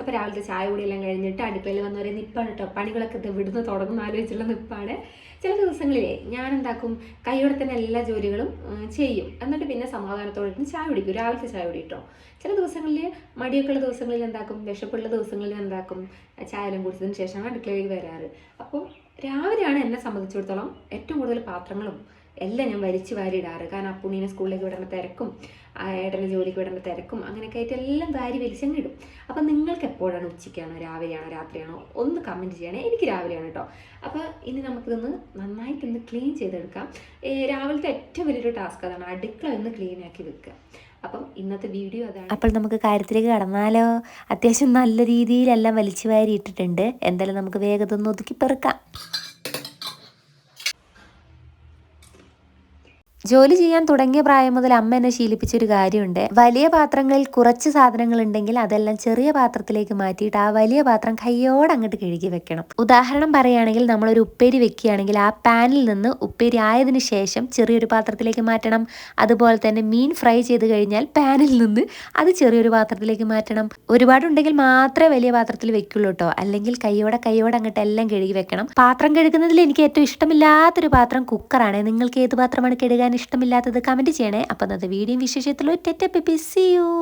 അപ്പോൾ രാവിലത്തെ ചായ കൂടിയെല്ലാം കഴിഞ്ഞിട്ട് അടുക്കളയിൽ വന്നവരെ നിപ്പാണ് കേട്ടോ. പണികളൊക്കെ ഇവിടുന്ന് തുടങ്ങുന്ന ആലോചിച്ചുള്ള നിപ്പാണ്. ചില ദിവസങ്ങളിലേ ഞാൻ എന്താക്കും, കൈയോടെ തന്നെ എല്ലാ ജോലികളും ചെയ്യും. എന്നിട്ട് പിന്നെ സമാധാനത്തോടെ ഇരുന്ന് ചായ കുടിക്കും, രാവിലത്തെ ചായ കുടി കേട്ടോ. ചില ദിവസങ്ങളിൽ മടിയൊക്കെ ഉള്ള ദിവസങ്ങളിൽ എന്താക്കും, വിശപ്പുള്ള ദിവസങ്ങളിൽ എന്താക്കും, ചായ എല്ലാം കുടിച്ചതിന് ശേഷമാണ് അടുക്കളയിലേക്ക് വരാറ്. അപ്പം രാവിലെയാണ് എന്നെ സംബന്ധിച്ചിടത്തോളം ഏറ്റവും കൂടുതൽ പാത്രങ്ങളും എല്ലാം ഞാൻ വലിച്ചു വാരിയിടാറ്. കാരണം അപ്പുണ്ണീനെ സ്കൂളിലേക്ക് വിടേണ്ട തിരക്കും ഏട്ടനെ ജോലിക്ക് വിടേണ്ട തിരക്കും അങ്ങനെയൊക്കെ ആയിട്ട് എല്ലാം വാരി വലിച്ചങ്ങിടും. അപ്പം നിങ്ങൾക്ക് എപ്പോഴാണ്, ഉച്ചയ്ക്കാണോ രാവിലെയാണോ രാത്രിയാണോ, ഒന്ന് കമൻറ്റ് ചെയ്യണേ. എനിക്ക് രാവിലെയാണ് കേട്ടോ. അപ്പോൾ ഇനി നമുക്കിതൊന്ന് നന്നായിട്ടൊന്ന് ക്ലീൻ ചെയ്തെടുക്കാം. രാവിലത്തെ ഏറ്റവും വലിയൊരു ടാസ്ക് അതാണ്, അടുക്കള ഒന്ന് ക്ലീൻ ആക്കി വെക്കുക. അപ്പം ഇന്നത്തെ വീഡിയോ അതാണ്. അപ്പോൾ നമുക്ക് കാര്യത്തിലേക്ക് കടന്നാലോ? അത്യാവശ്യം നല്ല രീതിയിലെല്ലാം വലിച്ചു വാരി ഇട്ടിട്ടുണ്ട്. എന്തായാലും നമുക്ക് വേഗം ഒന്ന് ഒതുക്കി പെറുക്കാം. ജോലി ചെയ്യാൻ തുടങ്ങിയ പ്രായം മുതൽ അമ്മ എന്നെ ശീലിപ്പിച്ചൊരു കാര്യമുണ്ട്. വലിയ പാത്രങ്ങളിൽ കുറച്ച് സാധനങ്ങൾ ഉണ്ടെങ്കിൽ അതെല്ലാം ചെറിയ പാത്രത്തിലേക്ക് മാറ്റിയിട്ട് ആ വലിയ പാത്രം കയ്യോടെ അങ്ങോട്ട് കഴുകി വെക്കണം. ഉദാഹരണം പറയുകയാണെങ്കിൽ നമ്മളൊരു ഉപ്പേരി വെക്കുകയാണെങ്കിൽ ആ പാനിൽ നിന്ന് ഉപ്പേരി ആയതിനു ശേഷം ചെറിയൊരു പാത്രത്തിലേക്ക് മാറ്റണം. അതുപോലെ തന്നെ മീൻ ഫ്രൈ ചെയ്ത് കഴിഞ്ഞാൽ പാനിൽ നിന്ന് അത് ചെറിയൊരു പാത്രത്തിലേക്ക് മാറ്റണം. ഒരുപാടുണ്ടെങ്കിൽ മാത്രമേ വലിയ പാത്രത്തിൽ വെക്കുള്ളൂ കേട്ടോ. അല്ലെങ്കിൽ കയ്യോടെ അങ്ങോട്ട് എല്ലാം കഴുകി വെക്കണം. പാത്രം കഴുകുന്നതിൽ എനിക്ക് ഏറ്റവും ഇഷ്ടമില്ലാത്തൊരു പാത്രം കുക്കറാണ്. നിങ്ങൾക്ക് ഏത് പാത്രമാണ് കഴുകാൻ ഇഷ്ടമില്ലാത്തത് കമൻറ്റ് ചെയ്യണേ. അപ്പോൾ അന്നത്തെ വീഡിയോ വിശേഷത്തിലോ ടെറ്റ സീ യു.